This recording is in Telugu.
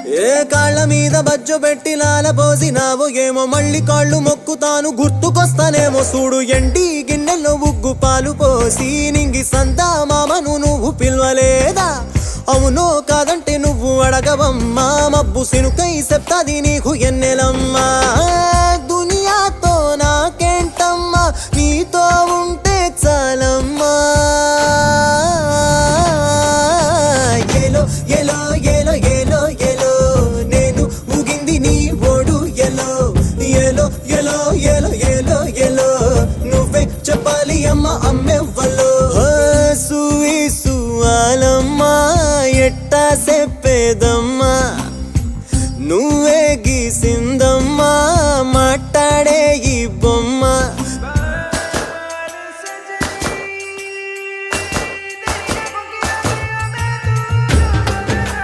ఏ కాళ్ళ మీద బజ్జో పెట్టి లాలపోసినావో ఏమో మళ్ళీ కాళ్ళు మొక్కుతాను గుర్తుకొస్తానేమో చూడు ఎండి గిన్నెల్లో ఉగ్గు పాలు పోసి నింగి సంతా మామను నువ్వు పిలవలేదా అవునో కాదంటే నువ్వు అడగవమ్మా మబ్బు సినుకై చెప్తాది నీకు ఎన్నెలమ్మా దునియాతో నాకేంటమ్మా నీతో ఉంటే చాలమ్మా ఏలో ఏలో ఏలో ఏలో ఏలో నేను ఊగింది నీ ఓడు ఎలో ఏలో ఏలో ఏలో ఏలో ఏలో నువ్వే చెప్పాలి అమ్మ అమ్మెవ్వలో సూయి సువాలమ్మా ఎట్టా చెప్పేదమ్మా నువ్వే గీసింద